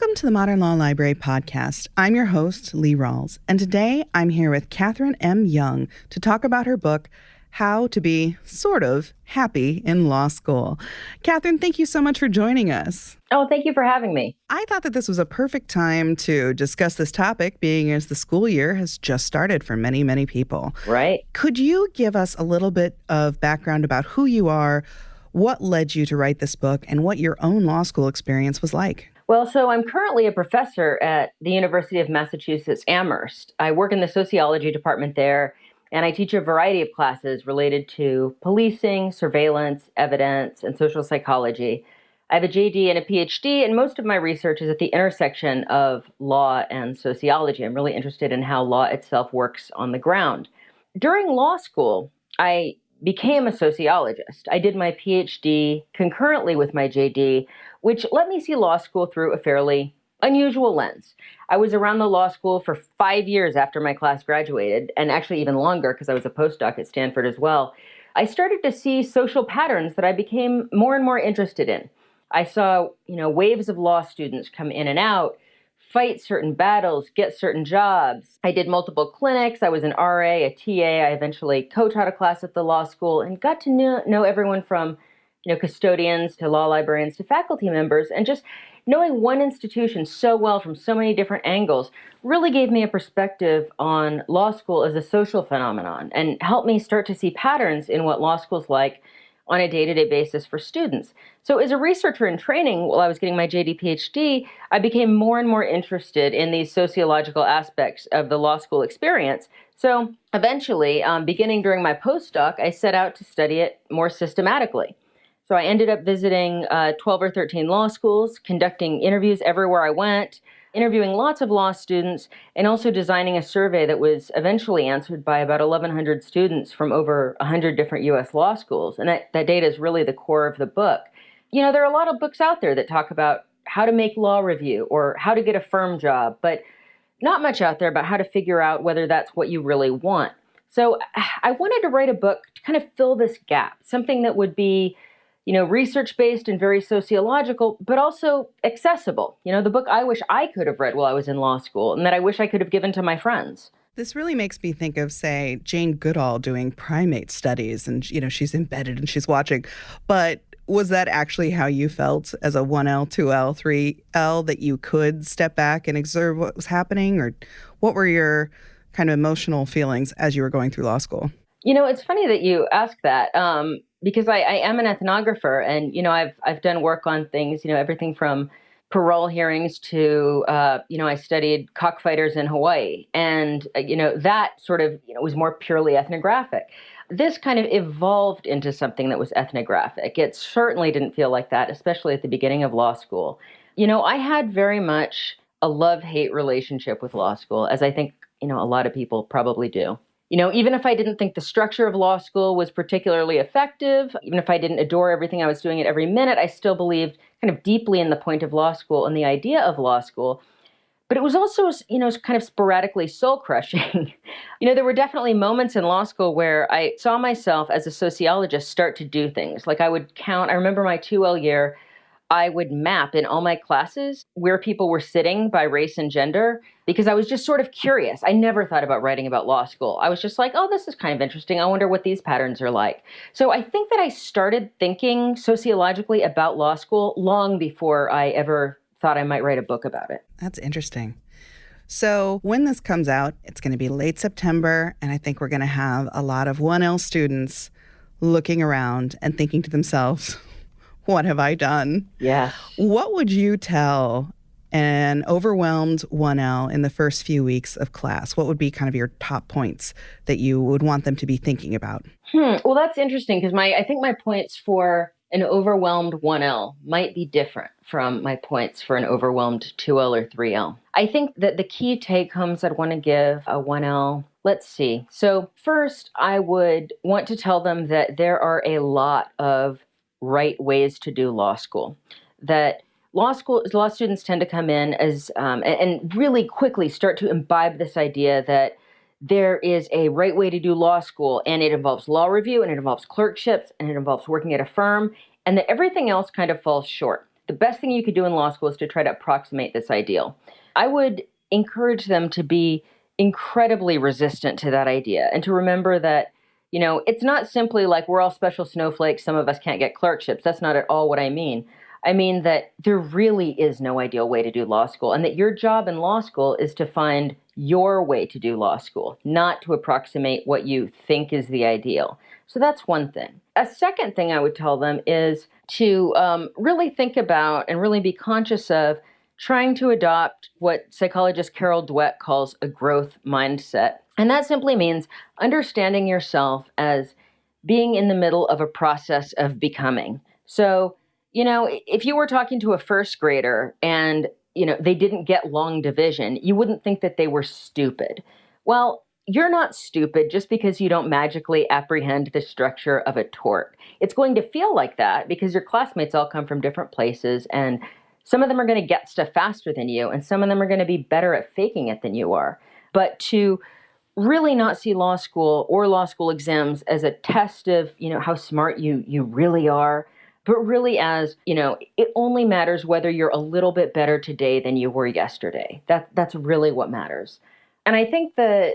Welcome to the Modern Law Library podcast. I'm your host, Lee Rawles, and today I'm here with Kathryne M. Young to talk about her book, How to Be Sort of Happy in Law School. Kathryne, thank you so much for joining us. Oh, thank you for having me. I thought that this was a perfect time to discuss this topic, being as the school year has just started for many, many people. Right. Could you give us a little bit of background about who you are, what led you to write this book, and what your own law school experience was like? Well, so I'm currently a professor at the University of Massachusetts Amherst. I work in the sociology department there, and I teach a variety of classes related to policing, surveillance, evidence, and social psychology. I have a JD and a PhD, and most of my research is at the intersection of law and sociology. I'm really interested in how law itself works on the ground. During law school, I became a sociologist. I did my PhD concurrently with my JD, which let me see law school through a fairly unusual lens. I was around the law school for 5 years after my class graduated, and actually even longer because I was a postdoc at Stanford as well. I started to see social patterns that I became more and more interested in. I saw, waves of law students come in and out, fight certain battles, get certain jobs. I did multiple clinics. I was an RA, a TA. I eventually co-taught a class at the law school and got to know everyone from, custodians to law librarians to faculty members. And just knowing one institution so well from so many different angles really gave me a perspective on law school as a social phenomenon and helped me start to see patterns in what law school's like on a day-to-day basis for students. So as a researcher in training, while I was getting my JD PhD, I became more and more interested in these sociological aspects of the law school experience. So eventually, beginning during my postdoc, I set out to study it more systematically. So I ended up visiting 12 or 13 law schools, conducting interviews everywhere I went, interviewing lots of law students, and also designing a survey that was eventually answered by about 1,100 students from over 100 different U.S. law schools. And that data is really the core of the book. There are a lot of books out there that talk about how to make law review or how to get a firm job, but not much out there about how to figure out whether that's what you really want. So I wanted to write a book to kind of fill this gap, something that would be research-based and very sociological, but also accessible. The book I wish I could have read while I was in law school and that I wish I could have given to my friends. This really makes me think of, say, Jane Goodall doing primate studies, and, she's embedded and she's watching. But was that actually how you felt as a 1L, 2L, 3L, that you could step back and observe what was happening? Or what were your kind of emotional feelings as you were going through law school? It's funny that you ask that. Because I am an ethnographer and, I've done work on things, everything from parole hearings to, I studied cockfighters in Hawaii. And, that sort of, was more purely ethnographic. This kind of evolved into something that was ethnographic. It certainly didn't feel like that, especially at the beginning of law school. I had very much a love-hate relationship with law school, as I think, a lot of people probably do. Even if I didn't think the structure of law school was particularly effective, even if I didn't adore everything I was doing at every minute, I still believed kind of deeply in the point of law school and the idea of law school. But it was also, kind of sporadically soul-crushing. There were definitely moments in law school where I saw myself as a sociologist start to do things. Like I would count, I remember my 2L year, I would map in all my classes where people were sitting by race and gender because I was just sort of curious. I never thought about writing about law school. I was just like, oh, this is kind of interesting. I wonder what these patterns are like. So I think that I started thinking sociologically about law school long before I ever thought I might write a book about it. That's interesting. So when this comes out, it's going to be late September, and I think we're going to have a lot of 1L students looking around and thinking to themselves, what have I done? Yeah. What would you tell an overwhelmed 1L in the first few weeks of class? What would be kind of your top points that you would want them to be thinking about? Well, that's interesting because I think my points for an overwhelmed 1L might be different from my points for an overwhelmed 2L or 3L. I think that the key take-homes I'd want to give a 1L, let's see. So first, I would want to tell them that there are a lot of right ways to do law school. That law students tend to come in as and really quickly start to imbibe this idea that there is a right way to do law school, and it involves law review, and it involves clerkships, and it involves working at a firm, and that everything else kind of falls short. the best thing you could do in law school is to try to approximate this ideal. I would encourage them to be incredibly resistant to that idea and to remember that, it's not simply like we're all special snowflakes, some of us can't get clerkships. That's not at all what I mean. I mean that there really is no ideal way to do law school, and that your job in law school is to find your way to do law school, not to approximate what you think is the ideal. So that's one thing. A second thing I would tell them is to really think about and really be conscious of trying to adopt what psychologist Carol Dweck calls a growth mindset. And that simply means understanding yourself as being in the middle of a process of becoming. So, if you were talking to a first grader and, they didn't get long division, you wouldn't think that they were stupid. Well, you're not stupid just because you don't magically apprehend the structure of a tort. It's going to feel like that because your classmates all come from different places, and some of them are going to get stuff faster than you, and some of them are going to be better at faking it than you are. But to really not see law school or law school exams as a test of, how smart you really are, but really as, it only matters whether you're a little bit better today than you were yesterday. That's really what matters. And I think the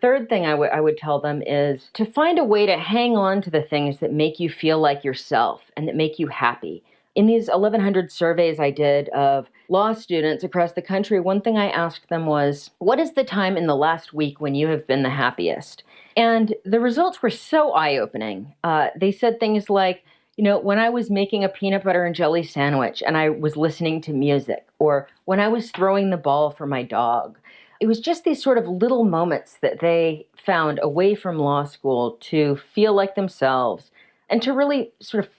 third thing I would tell them is to find a way to hang on to the things that make you feel like yourself and that make you happy. In these 1,100 surveys I did of law students across the country, one thing I asked them was, what is the time in the last week when you have been the happiest? And the results were so eye-opening. They said things like, when I was making a peanut butter and jelly sandwich and I was listening to music, or when I was throwing the ball for my dog. It was just these sort of little moments that they found away from law school to feel like themselves and to really sort of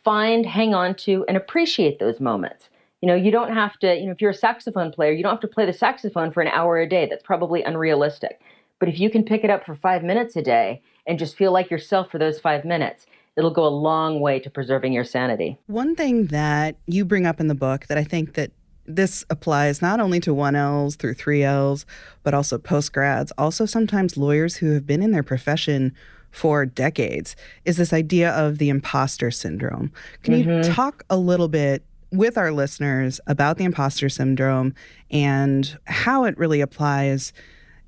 hang on to, and appreciate those moments. You don't have to, if you're a saxophone player, you don't have to play the saxophone for an hour a day. That's probably unrealistic. But if you can pick it up for 5 minutes a day and just feel like yourself for those 5 minutes, it'll go a long way to preserving your sanity. One thing that you bring up in the book that I think that this applies not only to 1Ls through 3Ls, but also postgrads, also sometimes lawyers who have been in their profession for decades, is this idea of the imposter syndrome. Can you talk a little bit with our listeners about the imposter syndrome and how it really applies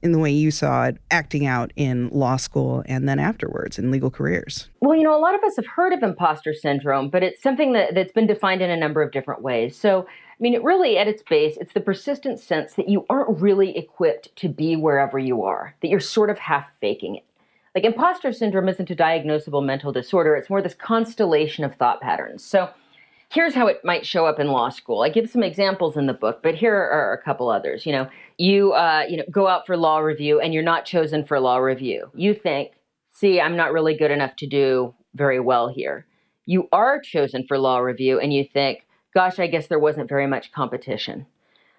in the way you saw it acting out in law school and then afterwards in legal careers? Well, a lot of us have heard of imposter syndrome, but it's something that's been defined in a number of different ways. So, it really, at its base, it's the persistent sense that you aren't really equipped to be wherever you are, that you're sort of half faking it. Like, imposter syndrome isn't a diagnosable mental disorder. It's more this constellation of thought patterns. So here's how it might show up in law school. I give some examples in the book, but here are a couple others. You go out for law review and you're not chosen for law review. You think, see, I'm not really good enough to do very well here. You are chosen for law review and you think, gosh, I guess there wasn't very much competition.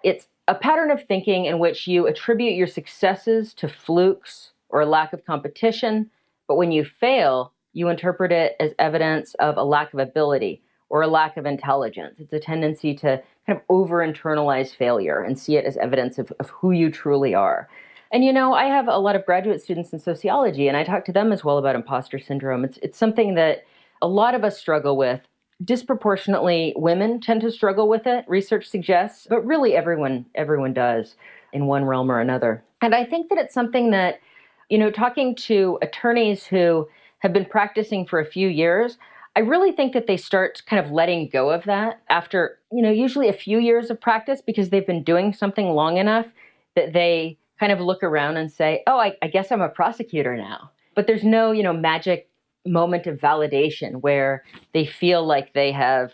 It's a pattern of thinking in which you attribute your successes to flukes or a lack of competition, but when you fail, you interpret it as evidence of a lack of ability or a lack of intelligence. It's a tendency to kind of over-internalize failure and see it as evidence of who you truly are. And, I have a lot of graduate students in sociology, and I talk to them as well about imposter syndrome. It's something that a lot of us struggle with. Disproportionately, women tend to struggle with it, research suggests, but really everyone does in one realm or another. And I think that it's something that, talking to attorneys who have been practicing for a few years, I really think that they start kind of letting go of that after, usually a few years of practice, because they've been doing something long enough that they kind of look around and say, oh, I guess I'm a prosecutor now. But there's no, magic moment of validation where they feel like they have,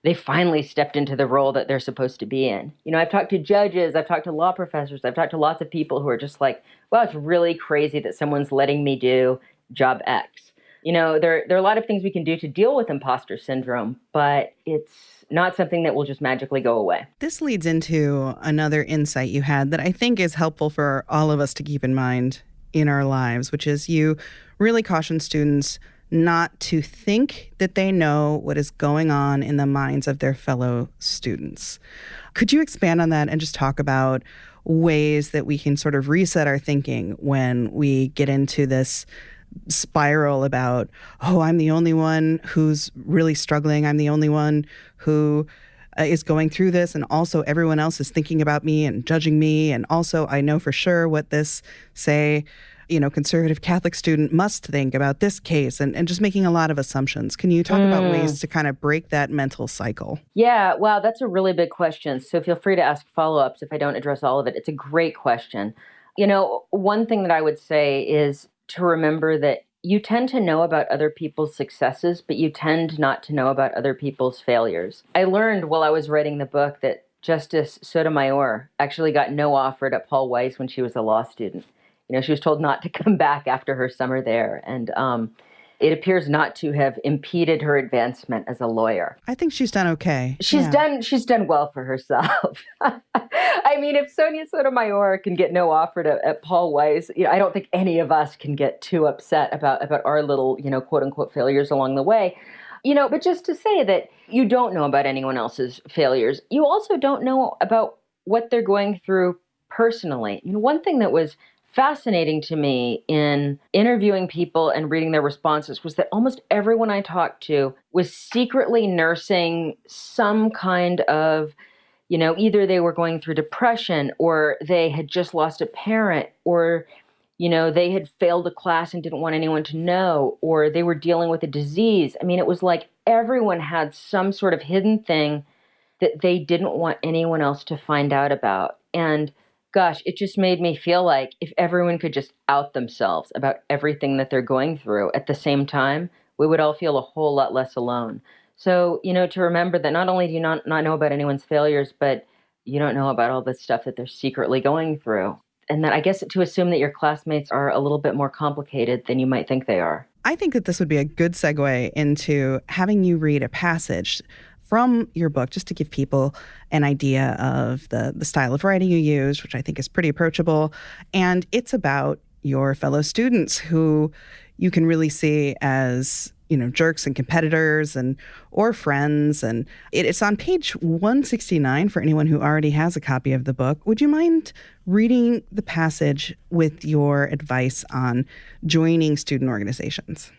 they finally stepped into the role that they're supposed to be in. I've talked to judges, I've talked to law professors, I've talked to lots of people who are just like, well, it's really crazy that someone's letting me do job X. There are a lot of things we can do to deal with imposter syndrome, but it's not something that will just magically go away. This leads into another insight you had that I think is helpful for all of us to keep in mind in our lives, which is you really caution students not to think that they know what is going on in the minds of their fellow students. Could you expand on that and just talk about ways that we can sort of reset our thinking when we get into this spiral about, oh, I'm the only one who's really struggling. I'm the only one who is going through this, and also everyone else is thinking about me and judging me, and also I know for sure what this, say, conservative Catholic student must think about this case, and just making a lot of assumptions. Can you talk about ways to kind of break that mental cycle? Yeah, wow, that's a really big question. So feel free to ask follow-ups if I don't address all of it. It's a great question. One thing that I would say is to remember that you tend to know about other people's successes, but you tend not to know about other people's failures. I learned while I was writing the book that Justice Sotomayor actually got no offer at Paul Weiss when she was a law student. She was told not to come back after her summer there. And it appears not to have impeded her advancement as a lawyer. I think she's done okay. She's done well for herself. I mean, if Sonia Sotomayor can get no offer at Paul Weiss, I don't think any of us can get too upset about our little, quote unquote failures along the way. But just to say that you don't know about anyone else's failures, you also don't know about what they're going through personally. One thing that was fascinating to me in interviewing people and reading their responses was that almost everyone I talked to was secretly nursing some kind of, either they were going through depression, or they had just lost a parent, or, they had failed a class and didn't want anyone to know, or they were dealing with a disease. I mean, it was like everyone had some sort of hidden thing that they didn't want anyone else to find out about. And gosh, it just made me feel like if everyone could just out themselves about everything that they're going through at the same time, we would all feel a whole lot less alone. So, to remember that not only do you not know about anyone's failures, but you don't know about all the stuff that they're secretly going through. And that I guess to assume that your classmates are a little bit more complicated than you might think they are. I think that this would be a good segue into having you read a passage from your book, just to give people an idea of the style of writing you used, which I think is pretty approachable. And it's about your fellow students who you can really see as, jerks and competitors or friends. And it's on page 169 for anyone who already has a copy of the book. Would you mind reading the passage with your advice on joining student organizations?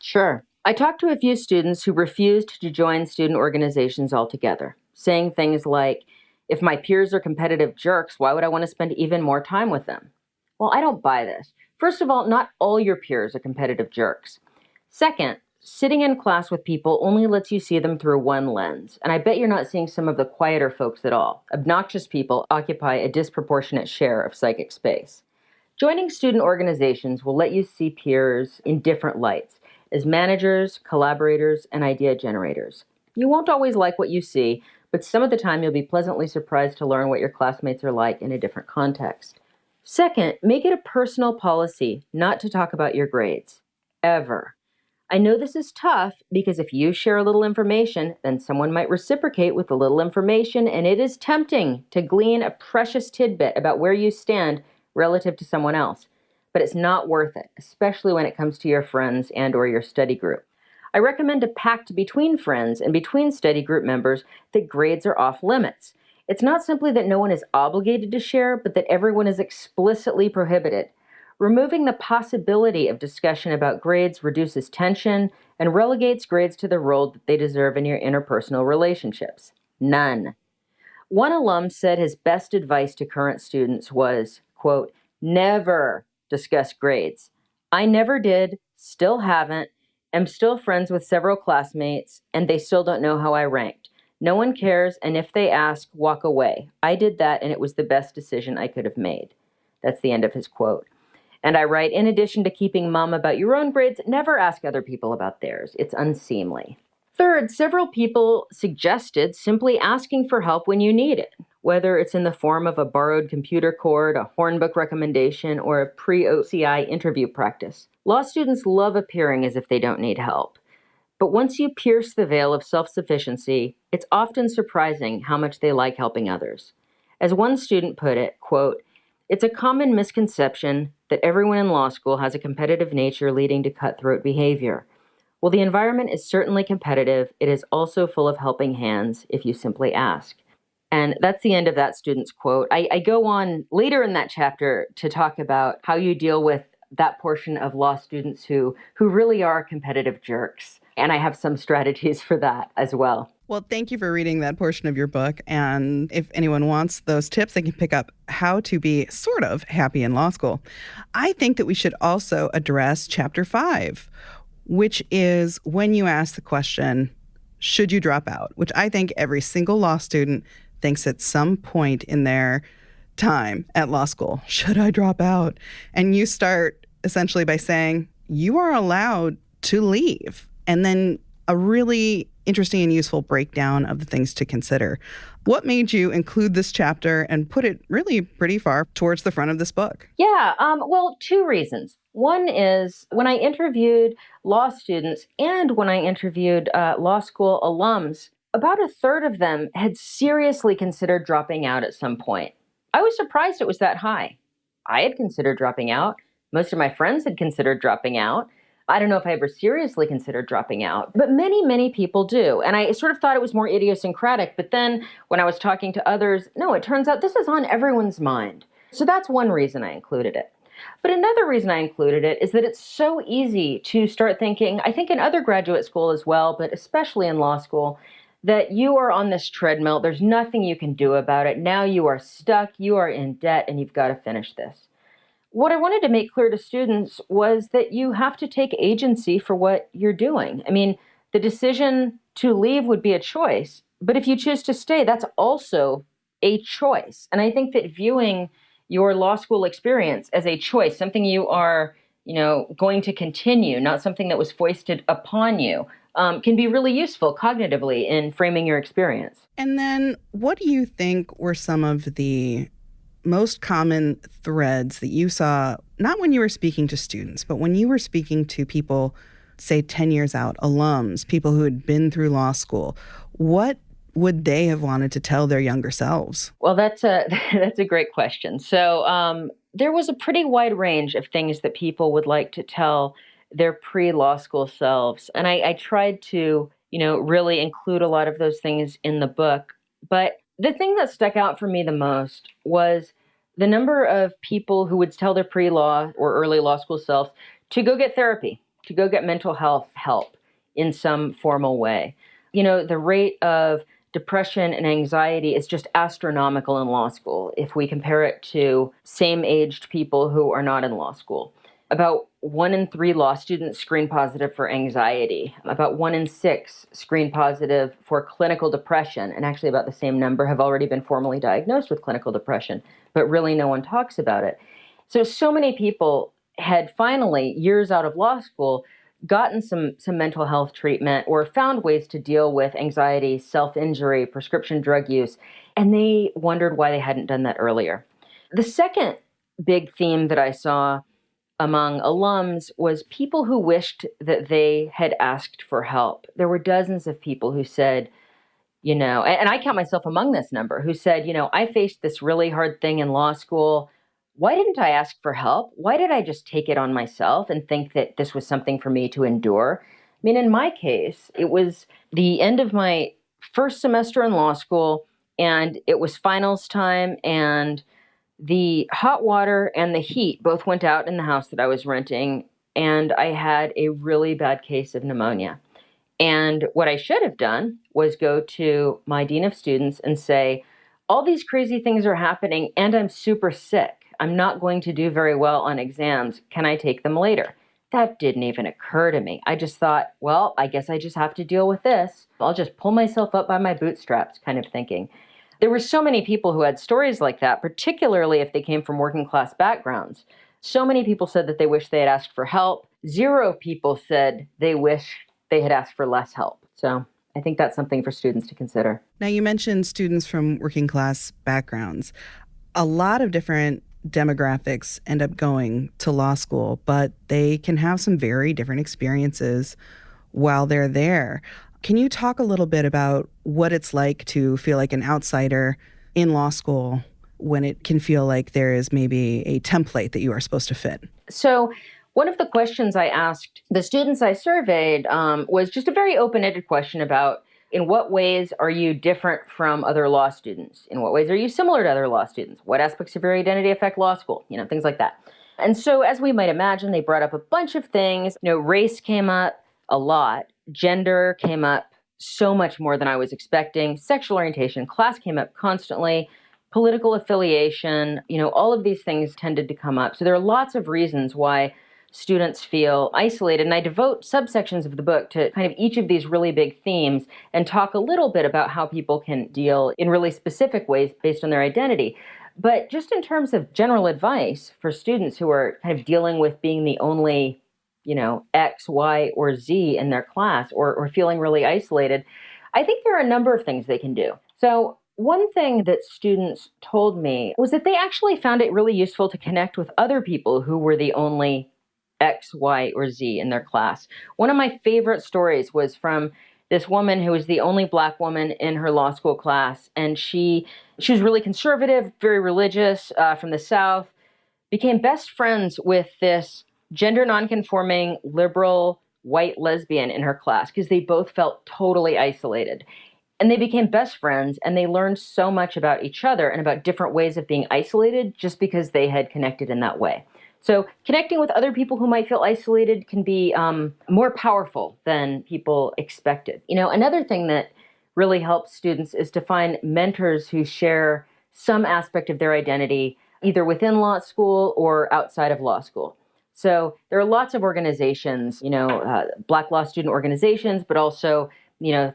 Sure. I talked to a few students who refused to join student organizations altogether, saying things like, if my peers are competitive jerks, why would I want to spend even more time with them? Well, I don't buy this. First of all, not all your peers are competitive jerks. Second, sitting in class with people only lets you see them through one lens, and I bet you're not seeing some of the quieter folks at all. Obnoxious people occupy a disproportionate share of psychic space. Joining student organizations will let you see peers in different lights, as managers, collaborators, and idea generators. You won't always like what you see, but some of the time you'll be pleasantly surprised to learn what your classmates are like in a different context. Second, make it a personal policy not to talk about your grades. Ever. I know this is tough because if you share a little information, then someone might reciprocate with a little information, and it is tempting to glean a precious tidbit about where you stand relative to someone else. But it's not worth it, especially when it comes to your friends and or your study group. I recommend a pact between friends and between study group members that grades are off limits. It's not simply that no one is obligated to share, but that everyone is explicitly prohibited. Removing the possibility of discussion about grades reduces tension and relegates grades to the role that they deserve in your interpersonal relationships. None. One alum said his best advice to current students was, quote, never discuss grades. I never did, still haven't, am still friends with several classmates, and they still don't know how I ranked. No one cares, and if they ask, walk away. I did that, and it was the best decision I could have made. That's the end of his quote. And I write, in addition to keeping mum about your own grades, never ask other people about theirs. It's unseemly. Third, several people suggested simply asking for help when you need it, whether it's in the form of a borrowed computer cord, a hornbook recommendation, or a pre-OCI interview practice. Law students love appearing as if they don't need help. But once you pierce the veil of self-sufficiency, it's often surprising how much they like helping others. As one student put it, quote, it's a common misconception that everyone in law school has a competitive nature leading to cutthroat behavior. While the environment is certainly competitive, it is also full of helping hands if you simply ask. And that's the end of that student's quote. I go on later in that chapter to talk about how you deal with that portion of law students who really are competitive jerks. And I have some strategies for that as well. Well, thank you for reading that portion of your book. And if anyone wants those tips, they can pick up How to Be Sort of Happy in Law School. I think that we should also address Chapter 5, which is when you ask the question, should you drop out? Which I think every single law student thinks at some point in their time at law school, should I drop out? And you start essentially by saying, you are allowed to leave. And then a really interesting and useful breakdown of the things to consider. What made you include this chapter and put it really pretty far towards the front of this book? Yeah, well, two reasons. One is when I interviewed law students and when I interviewed law school alums, about a third of them had seriously considered dropping out at some point. I was surprised it was that high. I had considered dropping out. Most of my friends had considered dropping out. I don't know if I ever seriously considered dropping out, but many, many people do. And I sort of thought it was more idiosyncratic. But then when I was talking to others, no, it turns out this is on everyone's mind. So that's one reason I included it. But another reason I included it is that it's so easy to start thinking, I think in other graduate school as well, but especially in law school, that you are on this treadmill. There's nothing you can do about it. Now you are stuck, you are in debt, and you've got to finish this. What I wanted to make clear to students was that you have to take agency for what you're doing. I mean, the decision to leave would be a choice, but if you choose to stay, that's also a choice. And I think that viewing your law school experience as a choice, something you are, going to continue, not something that was foisted upon you, can be really useful cognitively in framing your experience. And then what do you think were some of the most common threads that you saw, not when you were speaking to students, but when you were speaking to people, say 10 years out, alums, people who had been through law school? What would they have wanted to tell their younger selves? Well, that's a great question. So there was a pretty wide range of things that people would like to tell their pre-law school selves. And I tried to, really include a lot of those things in the book. But the thing that stuck out for me the most was the number of people who would tell their pre-law or early law school selves to go get therapy, to go get mental health help in some formal way. The rate of depression and anxiety is just astronomical in law school if we compare it to same-aged people who are not in law school. About 1 in 3 law students screen positive for anxiety. About 1 in 6 screen positive for clinical depression. And actually about the same number have already been formally diagnosed with clinical depression, but really no one talks about it. So many people had finally, years out of law school, gotten some mental health treatment or found ways to deal with anxiety, self-injury, prescription drug use, and they wondered why they hadn't done that earlier. The second big theme that I saw among alums was people who wished that they had asked for help. There were dozens of people who said, and I count myself among this number, who said, I faced this really hard thing in law school. Why didn't I ask for help? Why did I just take it on myself and think that this was something for me to endure? I mean, in my case, it was the end of my first semester in law school, and it was finals time, and the hot water and the heat both went out in the house that I was renting, and I had a really bad case of pneumonia. And what I should have done was go to my dean of students and say, all these crazy things are happening, and I'm super sick. I'm not going to do very well on exams. Can I take them later? That didn't even occur to me. I just thought, well, I guess I just have to deal with this. I'll just pull myself up by my bootstraps kind of thinking. There were so many people who had stories like that, particularly if they came from working class backgrounds. So many people said that they wish they had asked for help. 0 people said they wish they had asked for less help. So I think that's something for students to consider. Now, you mentioned students from working class backgrounds. A lot of different demographics end up going to law school, but they can have some very different experiences while they're there. Can you talk a little bit about what it's like to feel like an outsider in law school when it can feel like there is maybe a template that you are supposed to fit? So one of the questions I asked the students I surveyed was just a very open-ended question about, in what ways are you different from other law students? In what ways are you similar to other law students? What aspects of your identity affect law school? Things like that. And so as we might imagine, they brought up a bunch of things. Race came up a lot. Gender came up so much more than I was expecting. Sexual orientation, class came up constantly. Political affiliation, all of these things tended to come up. So there are lots of reasons why students feel isolated. And I devote subsections of the book to kind of each of these really big themes and talk a little bit about how people can deal in really specific ways based on their identity. But just in terms of general advice for students who are kind of dealing with being the only, X, Y, or Z in their class or feeling really isolated, I think there are a number of things they can do. So one thing that students told me was that they actually found it really useful to connect with other people who were the only X, Y, or Z in their class. One of my favorite stories was from this woman who was the only Black woman in her law school class. And she was really conservative, very religious, from the South, became best friends with this gender nonconforming, liberal, white lesbian in her class because they both felt totally isolated. And they became best friends, and they learned so much about each other and about different ways of being isolated just because they had connected in that way. So connecting with other people who might feel isolated can be more powerful than people expected. Another thing that really helps students is to find mentors who share some aspect of their identity, either within law school or outside of law school. So there are lots of organizations, Black law student organizations, but also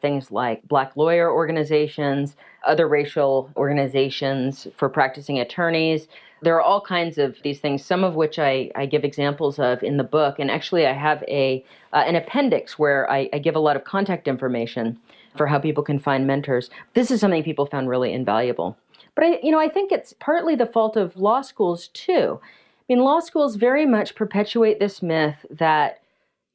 things like Black lawyer organizations, other racial organizations for practicing attorneys. There are all kinds of these things, some of which I give examples of in the book. And actually, I have an appendix where I give a lot of contact information for how people can find mentors. This is something people found really invaluable. But I think it's partly the fault of law schools, too. I mean, law schools very much perpetuate this myth that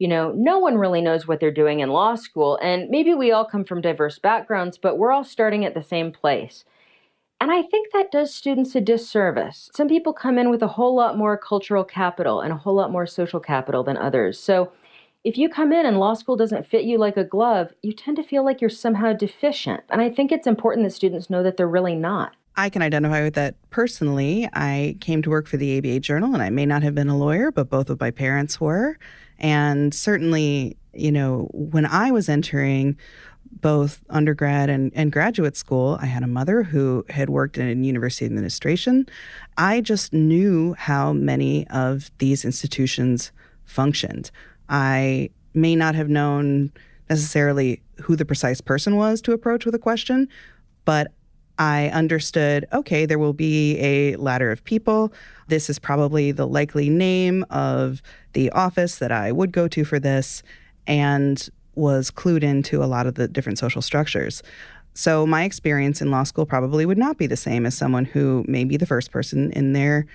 no one really knows what they're doing in law school. And maybe we all come from diverse backgrounds, but we're all starting at the same place. And I think that does students a disservice. Some people come in with a whole lot more cultural capital and a whole lot more social capital than others. So if you come in and law school doesn't fit you like a glove, you tend to feel like you're somehow deficient. And I think it's important that students know that they're really not. I can identify with that personally. I came to work for the ABA Journal, and I may not have been a lawyer, but both of my parents were. And certainly, when I was entering both undergrad and graduate school, I had a mother who had worked in university administration. I just knew how many of these institutions functioned. I may not have known necessarily who the precise person was to approach with a question, but I understood, okay, there will be a ladder of people. This is probably the likely name of the office that I would go to for this, and was clued into a lot of the different social structures. So my experience in law school probably would not be the same as someone who may be the first person in their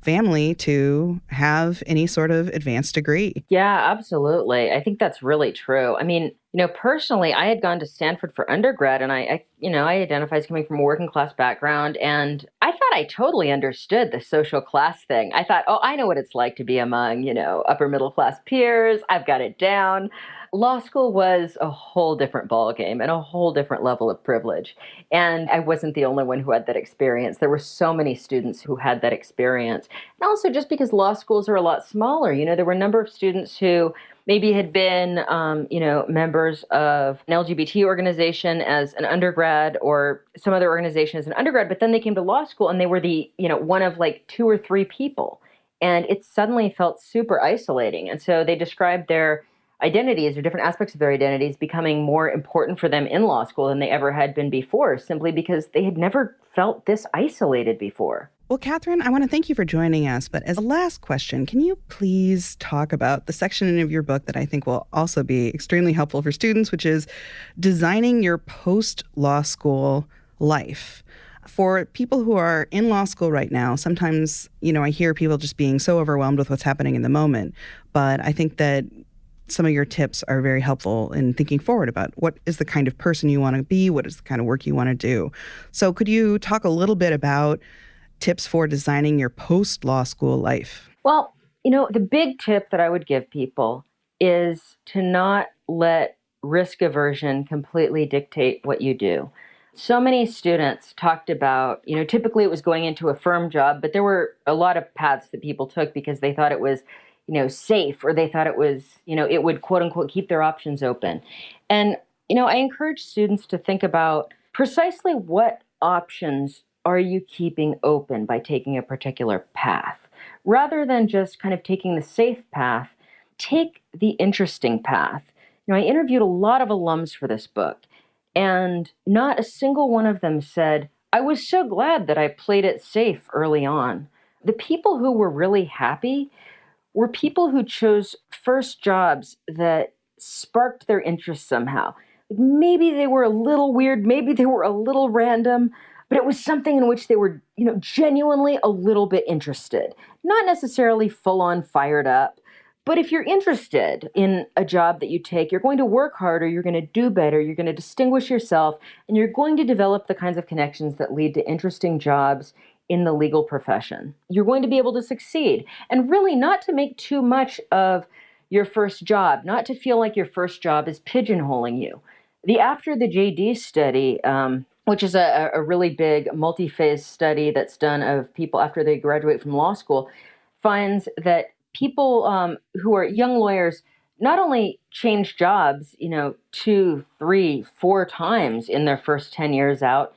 family to have any sort of advanced degree. Yeah, absolutely. I think that's really true. I mean, personally, I had gone to Stanford for undergrad, and I identify as coming from a working class background, and I thought I totally understood the social class thing. I thought, oh, I know what it's like to be among, upper middle class peers. I've got it down. Law school was a whole different ballgame and a whole different level of privilege. And I wasn't the only one who had that experience. There were so many students who had that experience. And also just because law schools are a lot smaller, there were a number of students who maybe had been, members of an LGBT organization as an undergrad or some other organization as an undergrad, but then they came to law school and they were the, one of like 2 or 3 people. And it suddenly felt super isolating. And so they described their identities or different aspects of their identities becoming more important for them in law school than they ever had been before, simply because they had never felt this isolated before. Well, Kathryne, I want to thank you for joining us. But as a last question, can you please talk about the section of your book that I think will also be extremely helpful for students, which is designing your post-law school life? For people who are in law school right now, sometimes, I hear people just being so overwhelmed with what's happening in the moment. But I think that some of your tips are very helpful in thinking forward about what is the kind of person you want to be, what is the kind of work you want to do. So could you talk a little bit about tips for designing your post-law school life? Well, the big tip that I would give people is to not let risk aversion completely dictate what you do. So many students talked about, typically it was going into a firm job, but there were a lot of paths that people took because they thought it was safe, or they thought it was, it would quote unquote keep their options open. And I encourage students to think about precisely what options are you keeping open by taking a particular path. Rather than just kind of taking the safe path, take the interesting path. I interviewed a lot of alums for this book, and not a single one of them said, I was so glad that I played it safe early on. The people who were really happy were people who chose first jobs that sparked their interest somehow. Maybe they were a little weird, maybe they were a little random, but it was something in which they were, genuinely a little bit interested. Not necessarily full on fired up, but if you're interested in a job that you take, you're going to work harder, you're going to do better, you're going to distinguish yourself, and you're going to develop the kinds of connections that lead to interesting jobs in the legal profession. You're going to be able to succeed, and really not to make too much of your first job, not to feel like your first job is pigeonholing you. The After the JD study, which is a really big multi-phase study that's done of people after they graduate from law school, finds that people who are young lawyers not only change jobs, 2, 3, 4 times in their first 10 years out,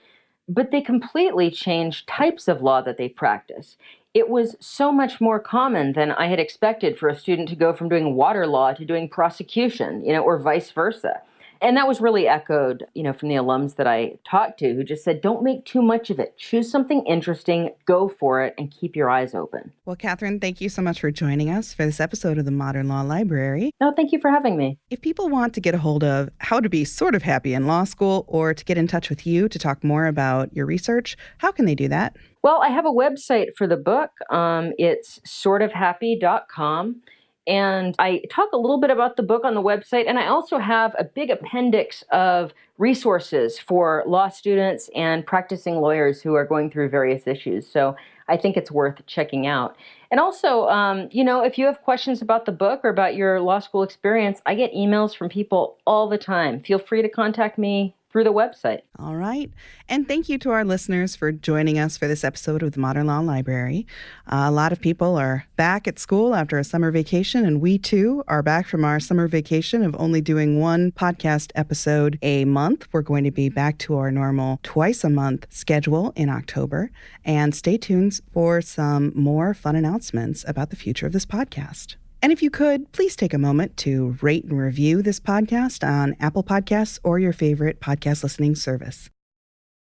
but they completely change types of law that they practice. It was so much more common than I had expected for a student to go from doing water law to doing prosecution, or vice versa. And that was really echoed, from the alums that I talked to who just said, don't make too much of it. Choose something interesting, go for it, and keep your eyes open. Well, Kathryne, thank you so much for joining us for this episode of the Modern Law Library. No, thank you for having me. If people want to get a hold of how to be sort of happy in law school or to get in touch with you to talk more about your research, how can they do that? Well, I have a website for the book. It's sortofhappy.com. And I talk a little bit about the book on the website, and I also have a big appendix of resources for law students and practicing lawyers who are going through various issues. So I think it's worth checking out. And also, if you have questions about the book or about your law school experience, I get emails from people all the time. Feel free to contact me through the website. All right. And thank you to our listeners for joining us for this episode of the Modern Law Library. A lot of people are back at school after a summer vacation, and we too are back from our summer vacation of only doing one podcast episode a month. We're going to be back to our normal twice a month schedule in October. And stay tuned for some more fun announcements about the future of this podcast. And if you could, please take a moment to rate and review this podcast on Apple Podcasts or your favorite podcast listening service.